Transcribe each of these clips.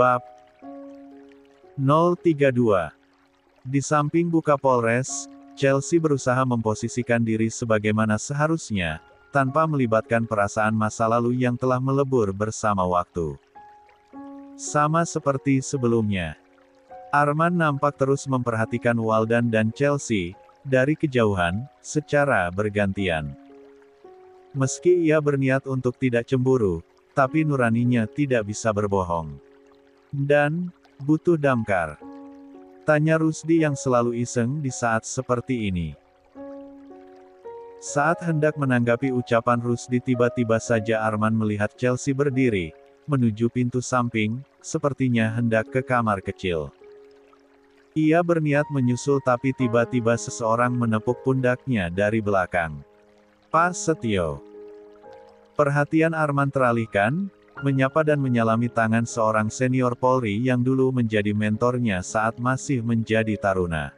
Bab 032. Di samping buka Polres, Chelsea berusaha memposisikan diri sebagaimana seharusnya, tanpa melibatkan perasaan masa lalu yang telah melebur bersama waktu. Sama seperti sebelumnya, Arman nampak terus memperhatikan Waldan dan Chelsea, dari kejauhan, secara bergantian. Meski ia berniat untuk tidak cemburu, tapi nuraninya tidak bisa berbohong. Dan, butuh damkar? Tanya Rusdi yang selalu iseng di saat seperti ini. Saat hendak menanggapi ucapan Rusdi, tiba-tiba saja Arman melihat Chelsea berdiri, menuju pintu samping, sepertinya hendak ke kamar kecil. Ia berniat menyusul tapi tiba-tiba seseorang menepuk pundaknya dari belakang. Pak Setio. Perhatian Arman teralihkan, menyapa dan menyalami tangan seorang senior Polri yang dulu menjadi mentornya saat masih menjadi taruna.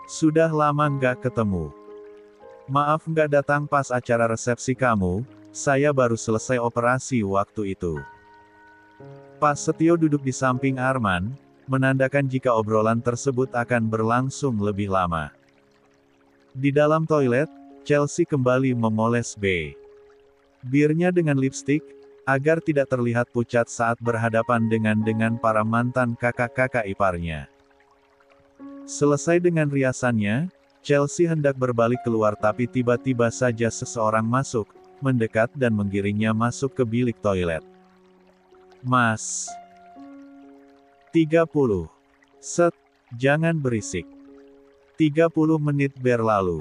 Sudah lama nggak ketemu. Maaf nggak datang pas acara resepsi kamu, saya baru selesai operasi waktu itu. Pak Setio duduk di samping Arman, menandakan jika obrolan tersebut akan berlangsung lebih lama. Di dalam toilet, Chelsea kembali memoles birnya dengan lipstik, agar tidak terlihat pucat saat berhadapan dengan para mantan kakak-kakak iparnya. Selesai dengan riasannya, Chelsea hendak berbalik keluar tapi tiba-tiba saja seseorang masuk, mendekat dan menggiringnya masuk ke bilik toilet. Mas. 30. Set, jangan berisik. 30 menit berlalu.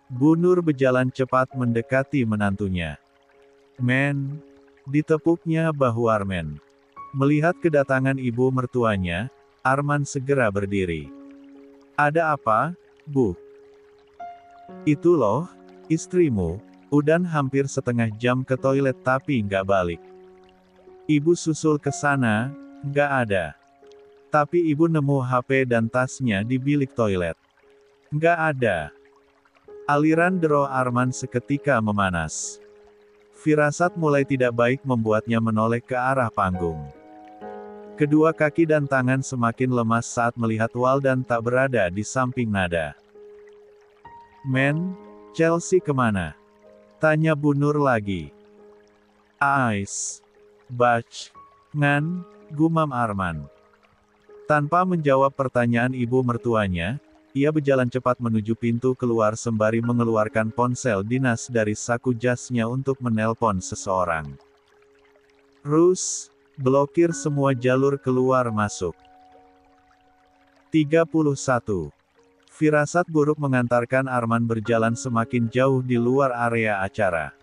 Bu Nur berjalan cepat mendekati menantunya. Men. Ditepuknya bahu Arman. Melihat kedatangan ibu mertuanya, Arman segera berdiri. Ada apa, Bu? Itu loh, istrimu, udah hampir setengah jam ke toilet tapi nggak balik. Ibu susul ke sana, nggak ada. Tapi ibu nemu HP dan tasnya di bilik toilet. Nggak ada. Aliran deru Arman seketika memanas. Firasat mulai tidak baik membuatnya menoleh ke arah panggung. Kedua kaki dan tangan semakin lemas saat melihat Waldan tak berada di samping nada. Men, Chelsea kemana? Tanya Bu Nur lagi. Ais. Bach. Ngan, gumam Arman. Tanpa menjawab pertanyaan ibu mertuanya, ia berjalan cepat menuju pintu keluar sembari mengeluarkan ponsel dinas dari saku jasnya untuk menelpon seseorang. Rus, blokir semua jalur keluar masuk. 31. Firasat buruk mengantarkan Arman berjalan semakin jauh di luar area acara.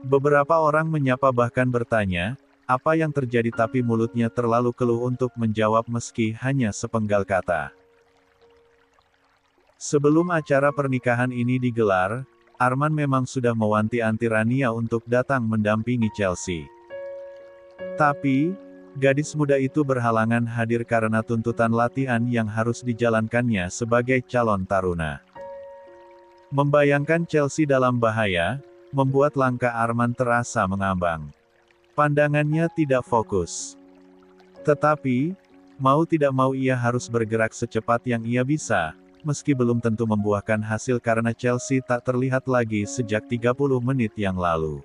Beberapa orang menyapa bahkan bertanya, apa yang terjadi, tapi mulutnya terlalu keluh untuk menjawab meski hanya sepenggal kata. Sebelum acara pernikahan ini digelar, Arman memang sudah mewanti-wanti Rania untuk datang mendampingi Chelsea. Tapi, gadis muda itu berhalangan hadir karena tuntutan latihan yang harus dijalankannya sebagai calon taruna. Membayangkan Chelsea dalam bahaya, membuat langkah Arman terasa mengambang. Pandangannya tidak fokus. Tetapi, mau tidak mau ia harus bergerak secepat yang ia bisa, meski belum tentu membuahkan hasil karena Chelsea tak terlihat lagi sejak 30 menit yang lalu.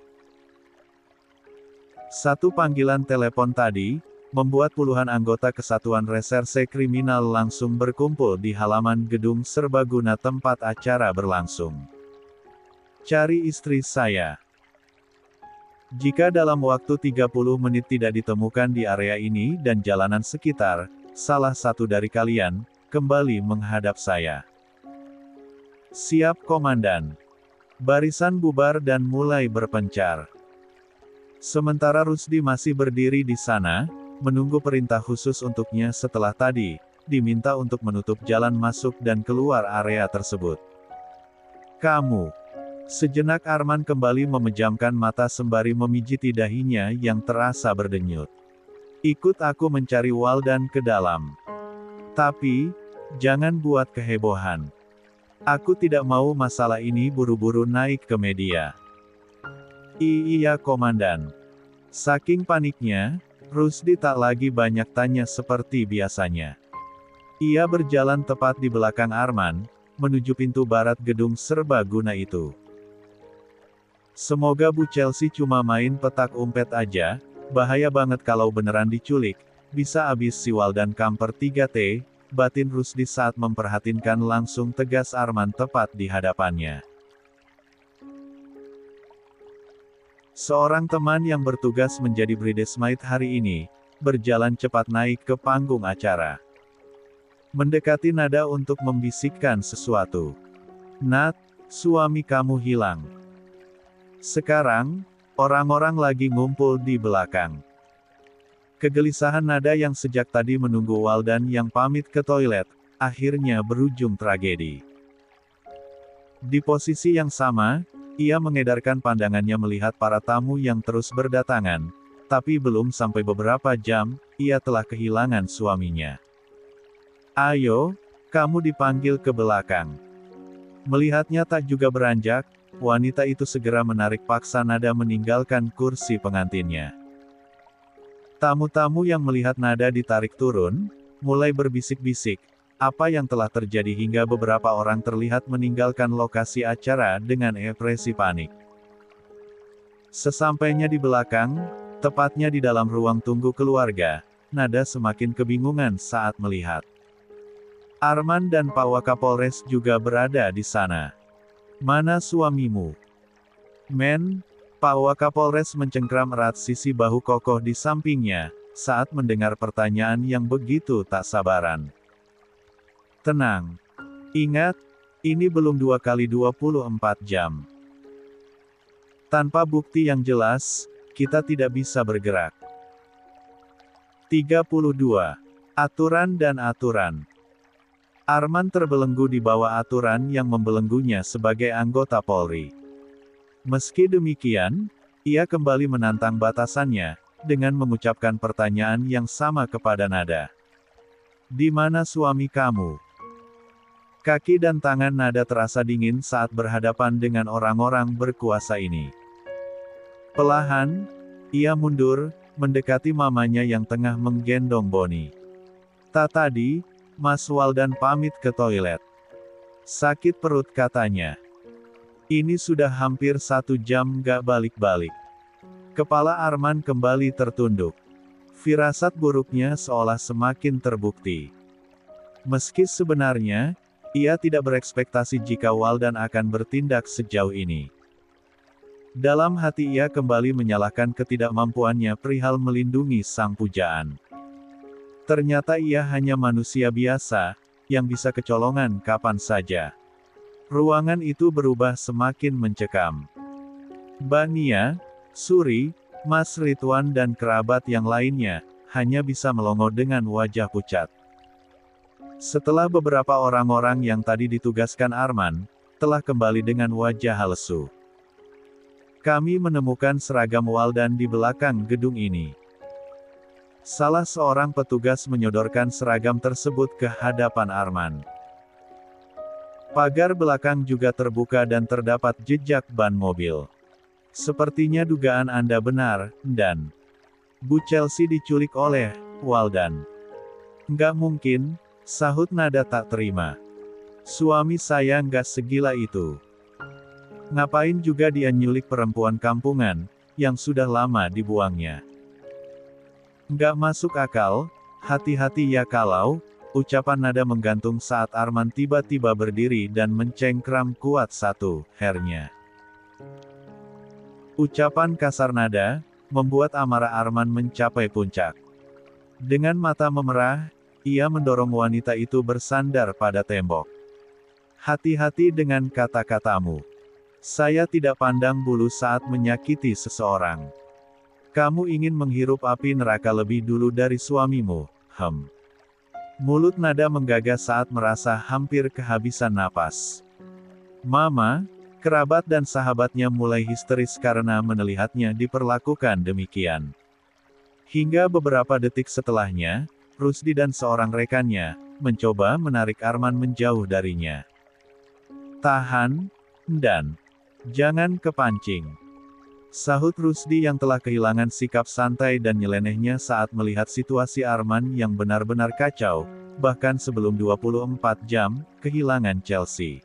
Satu panggilan telepon tadi, membuat puluhan anggota Kesatuan Reserse Kriminal langsung berkumpul di halaman gedung serbaguna tempat acara berlangsung. Cari istri saya. Jika dalam waktu 30 menit tidak ditemukan di area ini dan jalanan sekitar, salah satu dari kalian, kembali menghadap saya. Siap komandan. Barisan bubar dan mulai berpencar. Sementara Rusdi masih berdiri di sana, menunggu perintah khusus untuknya setelah tadi, diminta untuk menutup jalan masuk dan keluar area tersebut. Kamu. Sejenak Arman kembali memejamkan mata sembari memijiti dahinya yang terasa berdenyut. Ikut aku mencari Waldan ke dalam. Tapi, jangan buat kehebohan. Aku tidak mau masalah ini buru-buru naik ke media. Iya komandan. Saking paniknya, Rusdi tak lagi banyak tanya seperti biasanya. Ia berjalan tepat di belakang Arman, menuju pintu barat gedung serbaguna itu. Semoga Bu Chelsea cuma main petak umpet aja, bahaya banget kalau beneran diculik, bisa abis si Waldan Kamper 3T, batin Rusdi saat memperhatinkan langsung tegas Arman tepat di hadapannya. Seorang teman yang bertugas menjadi bridesmaid hari ini, berjalan cepat naik ke panggung acara. Mendekati Nada untuk membisikkan sesuatu. "Nat, suami kamu hilang. Sekarang, orang-orang lagi ngumpul di belakang." Kegelisahan Nada yang sejak tadi menunggu Waldan yang pamit ke toilet, akhirnya berujung tragedi. Di posisi yang sama, ia mengedarkan pandangannya melihat para tamu yang terus berdatangan, tapi belum sampai beberapa jam, ia telah kehilangan suaminya. "Ayo, kamu dipanggil ke belakang." Melihatnya tak juga beranjak, wanita itu segera menarik paksa Nada meninggalkan kursi pengantinnya. Tamu-tamu yang melihat Nada ditarik turun, mulai berbisik-bisik, apa yang telah terjadi hingga beberapa orang terlihat meninggalkan lokasi acara dengan ekspresi panik. Sesampainya di belakang, tepatnya di dalam ruang tunggu keluarga, Nada semakin kebingungan saat melihat Arman dan Pak Wakapolres juga berada di sana. "Mana suamimu?" "Men," Pak Wakapolres mencengkram erat sisi bahu kokoh di sampingnya, saat mendengar pertanyaan yang begitu tak sabaran. "Tenang. Ingat, ini belum 2 kali 24 jam. Tanpa bukti yang jelas, kita tidak bisa bergerak." 32. Aturan dan aturan. Arman terbelenggu di bawah aturan yang membelenggunya sebagai anggota Polri. Meski demikian, ia kembali menantang batasannya, dengan mengucapkan pertanyaan yang sama kepada Nada. "Di mana suami kamu?" Kaki dan tangan Nada terasa dingin saat berhadapan dengan orang-orang berkuasa ini. Perlahan, ia mundur, mendekati mamanya yang tengah menggendong Boni. "Tak tadi, Mas Waldan pamit ke toilet. Sakit perut katanya. Ini sudah hampir 1 jam gak balik-balik." Kepala Arman kembali tertunduk. Firasat buruknya seolah semakin terbukti. Meski sebenarnya, ia tidak berekspektasi jika Waldan akan bertindak sejauh ini. Dalam hati ia kembali menyalahkan ketidakmampuannya perihal melindungi sang pujaan. Ternyata ia hanya manusia biasa, yang bisa kecolongan kapan saja. Ruangan itu berubah semakin mencekam. Mbak Nia, Suri, Mas Ridwan dan kerabat yang lainnya, hanya bisa melongo dengan wajah pucat. Setelah beberapa orang-orang yang tadi ditugaskan Arman, telah kembali dengan wajah lesu. "Kami menemukan seragam Waldan di belakang gedung ini." Salah seorang petugas menyodorkan seragam tersebut ke hadapan Arman. Pagar belakang juga terbuka dan terdapat jejak ban mobil. "Sepertinya dugaan Anda benar, dan Bu Chelsea diculik oleh Waldan." "Nggak mungkin," sahut Nada tak terima. "Suami saya nggak segila itu. Ngapain juga dia nyulik perempuan kampungan, yang sudah lama dibuangnya. Nggak masuk akal, hati-hati ya kalau," ucapan Nada menggantung saat Arman tiba-tiba berdiri dan mencengkram kuat satu hernya. Ucapan kasar Nada, membuat amarah Arman mencapai puncak. Dengan mata memerah, ia mendorong wanita itu bersandar pada tembok. "Hati-hati dengan kata-katamu. Saya tidak pandang bulu saat menyakiti seseorang. Kamu ingin menghirup api neraka lebih dulu dari suamimu, Mulut Nada menggagas saat merasa hampir kehabisan napas. Mama, kerabat dan sahabatnya mulai histeris karena melihatnya diperlakukan demikian. Hingga beberapa detik setelahnya, Rusdi dan seorang rekannya, mencoba menarik Arman menjauh darinya. "Tahan, dan jangan kepancing." Sahut Rusdi yang telah kehilangan sikap santai dan nyelenehnya saat melihat situasi Arman yang benar-benar kacau, bahkan sebelum 24 jam, kehilangan Chelsea.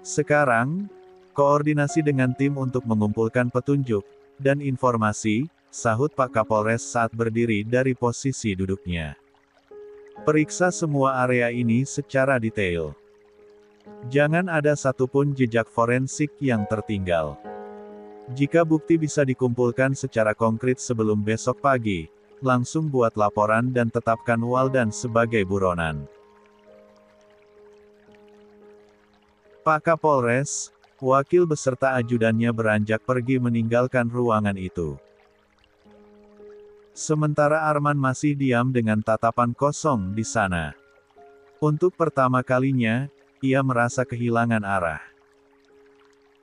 Sekarang, koordinasi dengan tim untuk mengumpulkan petunjuk dan informasi, sahut Pak Kapolres saat berdiri dari posisi duduknya. Periksa semua area ini secara detail. Jangan ada satupun jejak forensik yang tertinggal. Jika bukti bisa dikumpulkan secara konkret sebelum besok pagi, langsung buat laporan dan tetapkan Waldan sebagai buronan. Pak Kapolres, wakil beserta ajudannya beranjak pergi meninggalkan ruangan itu. Sementara Arman masih diam dengan tatapan kosong di sana. Untuk pertama kalinya, ia merasa kehilangan arah.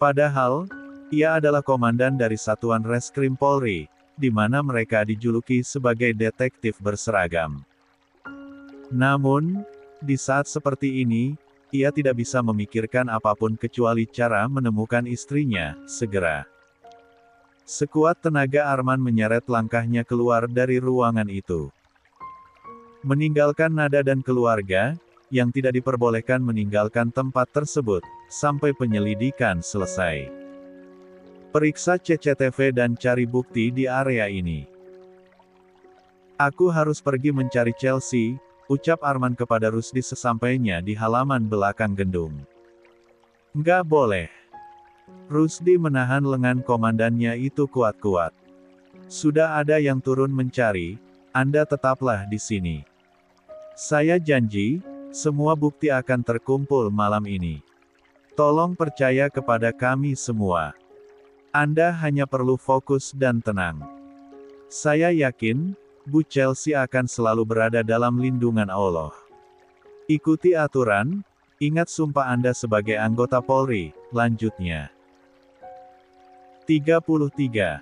Padahal, ia adalah komandan dari Satuan Reskrim Polri, di mana mereka dijuluki sebagai detektif berseragam. Namun, di saat seperti ini, ia tidak bisa memikirkan apapun kecuali cara menemukan istrinya, segera. Sekuat tenaga Arman menyeret langkahnya keluar dari ruangan itu. Meninggalkan nada dan keluarga, yang tidak diperbolehkan meninggalkan tempat tersebut, sampai penyelidikan selesai. Periksa CCTV dan cari bukti di area ini. Aku harus pergi mencari Chelsea, ucap Arman kepada Rusdi sesampainya di halaman belakang gedung. Nggak boleh. Rusdi menahan lengan komandannya itu kuat-kuat. Sudah ada yang turun mencari, Anda tetaplah di sini. Saya janji, semua bukti akan terkumpul malam ini. Tolong percaya kepada kami semua. Anda hanya perlu fokus dan tenang. Saya yakin, Bu Chelsea akan selalu berada dalam lindungan Allah. Ikuti aturan, ingat sumpah Anda sebagai anggota Polri, lanjutnya. 33.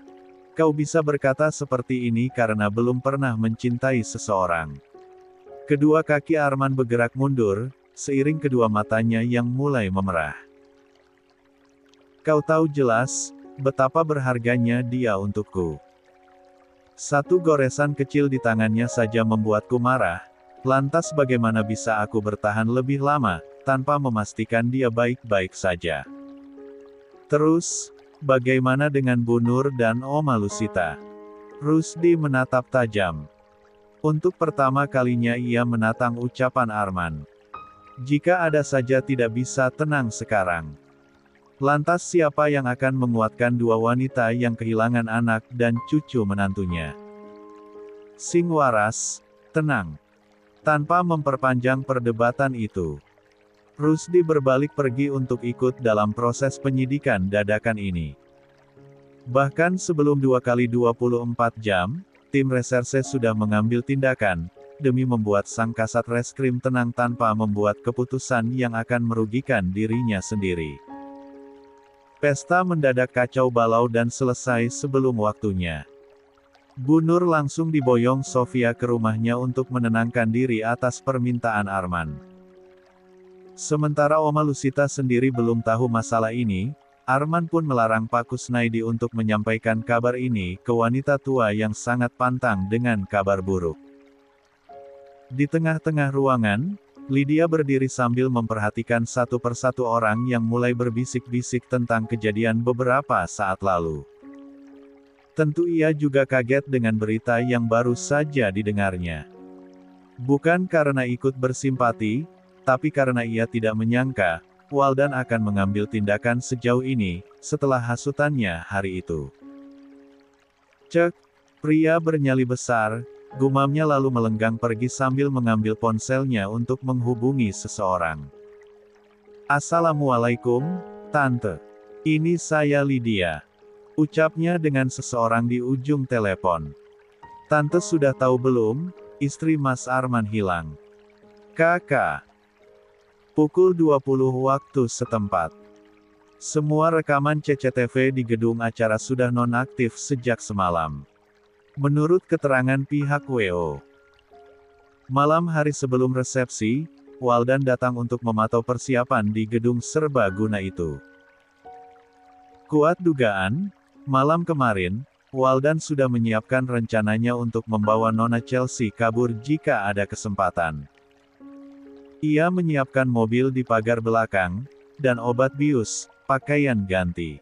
Kau bisa berkata seperti ini karena belum pernah mencintai seseorang. Kedua kaki Arman bergerak mundur, seiring kedua matanya yang mulai memerah. Kau tahu jelas, betapa berharganya dia untukku. Satu goresan kecil di tangannya saja membuatku marah, lantas bagaimana bisa aku bertahan lebih lama, tanpa memastikan dia baik-baik saja. Terus, bagaimana dengan Bu Nur dan Oma Lusita? Rusdi menatap tajam. Untuk pertama kalinya ia menatang ucapan Arman. Jika ada saja tidak bisa tenang sekarang. Lantas siapa yang akan menguatkan dua wanita yang kehilangan anak dan cucu menantunya? Sing waras, tenang. Tanpa memperpanjang perdebatan itu, Rusdi berbalik pergi untuk ikut dalam proses penyidikan dadakan ini. Bahkan sebelum 2x24 jam, tim reserse sudah mengambil tindakan, demi membuat sang kasat reskrim tenang tanpa membuat keputusan yang akan merugikan dirinya sendiri. Pesta mendadak kacau balau dan selesai sebelum waktunya. Bu Nur langsung diboyong Sofia ke rumahnya untuk menenangkan diri atas permintaan Arman. Sementara Oma Lusita sendiri belum tahu masalah ini, Arman pun melarang Pak Kusnaidi untuk menyampaikan kabar ini ke wanita tua yang sangat pantang dengan kabar buruk. Di tengah-tengah ruangan, Lydia berdiri sambil memperhatikan satu persatu orang yang mulai berbisik-bisik tentang kejadian beberapa saat lalu. Tentu ia juga kaget dengan berita yang baru saja didengarnya. Bukan karena ikut bersimpati, tapi karena ia tidak menyangka, Waldan akan mengambil tindakan sejauh ini, setelah hasutannya hari itu. Cek, pria bernyali besar, gumamnya lalu melenggang pergi sambil mengambil ponselnya untuk menghubungi seseorang. Assalamualaikum, Tante. Ini saya Lydia. Ucapnya dengan seseorang di ujung telepon. Tante sudah tahu belum, istri Mas Arman hilang. Kakak. Pukul 20 waktu setempat. Semua rekaman CCTV di gedung acara sudah nonaktif sejak semalam. Menurut keterangan pihak WO. Malam hari sebelum resepsi, Waldan datang untuk memantau persiapan di gedung serbaguna itu. Kuat dugaan, Malam kemarin, Waldan sudah menyiapkan rencananya untuk membawa Nona Chelsea kabur jika ada kesempatan. Ia menyiapkan mobil di pagar belakang, dan obat bius, pakaian ganti.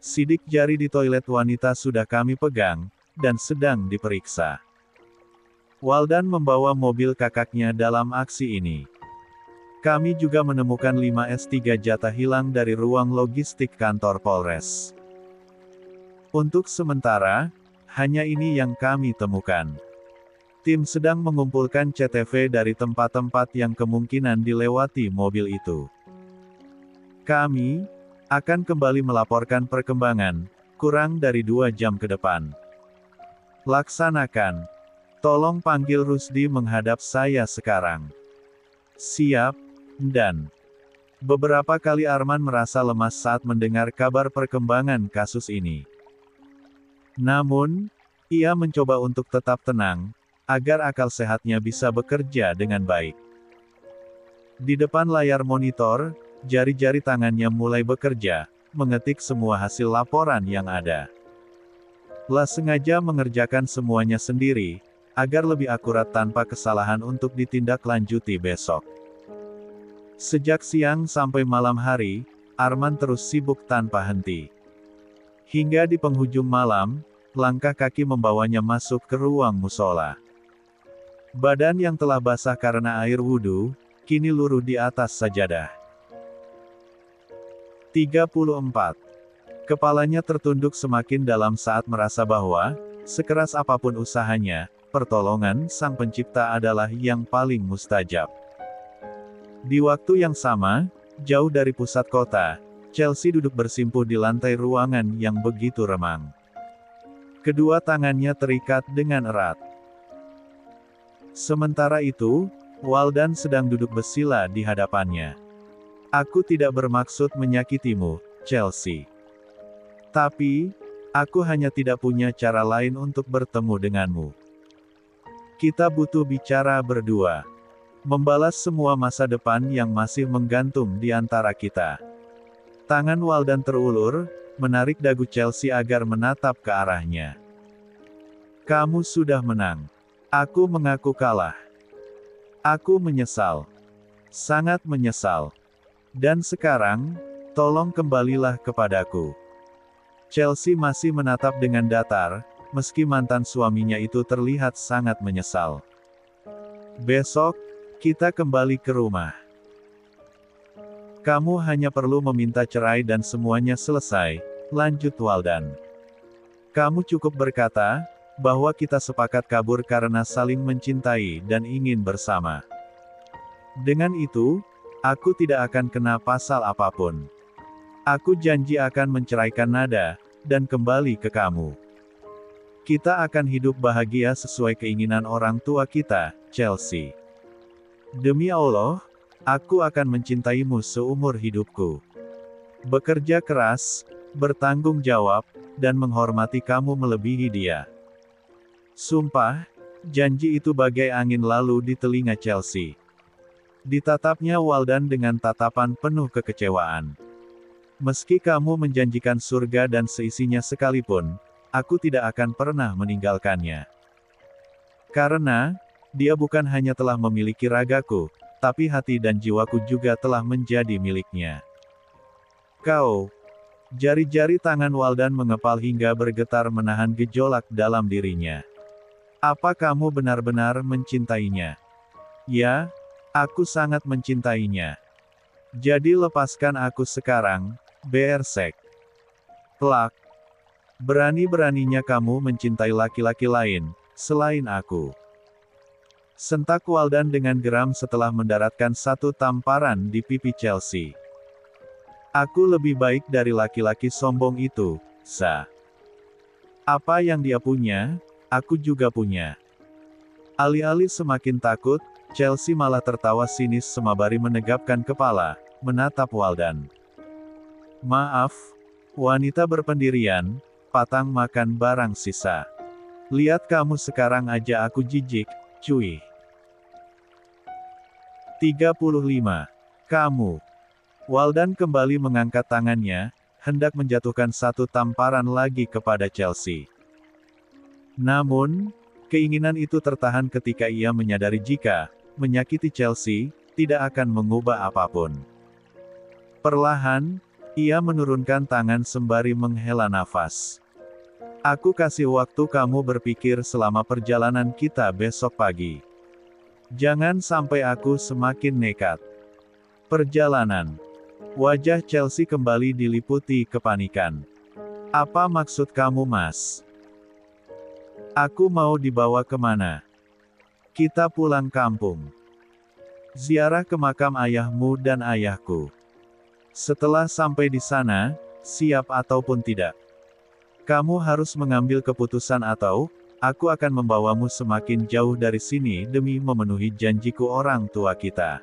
Sidik jari di toilet wanita sudah kami pegang, dan sedang diperiksa. Waldan membawa mobil kakaknya dalam aksi ini. Kami juga menemukan 5S3 jatah hilang dari ruang logistik kantor Polres. Untuk sementara, hanya ini yang kami temukan. Tim sedang mengumpulkan CCTV dari tempat-tempat yang kemungkinan dilewati mobil itu. Kami akan kembali melaporkan perkembangan, kurang dari 2 jam ke depan. Laksanakan. Tolong panggil Rusdi menghadap saya sekarang. Siap, dan beberapa kali Arman merasa lemas saat mendengar kabar perkembangan kasus ini. Namun, ia mencoba untuk tetap tenang, agar akal sehatnya bisa bekerja dengan baik. Di depan layar monitor, jari-jari tangannya mulai bekerja, mengetik semua hasil laporan yang ada. La sengaja mengerjakan semuanya sendiri, agar lebih akurat tanpa kesalahan untuk ditindaklanjuti besok. Sejak siang sampai malam hari, Arman terus sibuk tanpa henti. Hingga di penghujung malam, langkah kaki membawanya masuk ke ruang musola. Badan yang telah basah karena air wudhu, kini luruh di atas sajadah. 34. Kepalanya tertunduk semakin dalam saat merasa bahwa, sekeras apapun usahanya, pertolongan Sang Pencipta adalah yang paling mustajab. Di waktu yang sama, jauh dari pusat kota, Chelsea duduk bersimpuh di lantai ruangan yang begitu remang. Kedua tangannya terikat dengan erat. Sementara itu, Waldan sedang duduk bersila di hadapannya. Aku tidak bermaksud menyakitimu, Chelsea. Tapi, aku hanya tidak punya cara lain untuk bertemu denganmu. Kita butuh bicara berdua. Membalas semua masa depan yang masih menggantung di antara kita. Tangan Waldan terulur, menarik dagu Chelsea agar menatap ke arahnya. Kamu sudah menang. Aku mengaku kalah. Aku menyesal. Sangat menyesal. Dan sekarang, tolong kembalilah kepadaku. Chelsea masih menatap dengan datar, meski mantan suaminya itu terlihat sangat menyesal. Besok, kita kembali ke rumah. Kamu hanya perlu meminta cerai dan semuanya selesai, lanjut Waldan. Kamu cukup berkata, bahwa kita sepakat kabur karena saling mencintai dan ingin bersama. Dengan itu, aku tidak akan kena pasal apapun. Aku janji akan menceraikan Nada, dan kembali ke kamu. Kita akan hidup bahagia sesuai keinginan orang tua kita, Chelsea. Demi Allah, aku akan mencintaimu seumur hidupku. Bekerja keras, bertanggung jawab, dan menghormati kamu melebihi dia. Sumpah, janji itu bagai angin lalu di telinga Chelsea. Ditatapnya Waldan dengan tatapan penuh kekecewaan. Meski kamu menjanjikan surga dan seisinya sekalipun, aku tidak akan pernah meninggalkannya. Karena, dia bukan hanya telah memiliki ragaku, tapi hati dan jiwaku juga telah menjadi miliknya. Kau. Jari-jari tangan Waldan mengepal hingga bergetar menahan gejolak dalam dirinya. Apa kamu benar-benar mencintainya? Ya, aku sangat mencintainya. Jadi lepaskan aku sekarang, Bersek. Plak. Berani-beraninya kamu mencintai laki-laki lain, selain aku. Sentak Waldan dengan geram setelah mendaratkan satu tamparan di pipi Chelsea. Aku lebih baik dari laki-laki sombong itu, Sa. Apa yang dia punya, aku juga punya. Alih-alih semakin takut, Chelsea malah tertawa sinis semabari menegapkan kepala, menatap Waldan. Maaf, wanita berpendirian, patang makan barang sisa. Lihat kamu sekarang aja aku jijik, cuy. 35. Kamu. Waldan kembali mengangkat tangannya, hendak menjatuhkan satu tamparan lagi kepada Chelsea. Namun, keinginan itu tertahan ketika ia menyadari jika menyakiti Chelsea tidak akan mengubah apapun. Perlahan, ia menurunkan tangan sembari menghela nafas. Aku kasih waktu kamu berpikir selama perjalanan kita besok pagi. Jangan sampai aku semakin nekat. Perjalanan. Wajah Chelsea kembali diliputi kepanikan. Apa maksud kamu, Mas? Aku mau dibawa kemana? Kita pulang kampung. Ziarah ke makam ayahmu dan ayahku. Setelah sampai di sana, siap ataupun tidak, kamu harus mengambil keputusan atau aku akan membawamu semakin jauh dari sini demi memenuhi janjiku orang tua kita.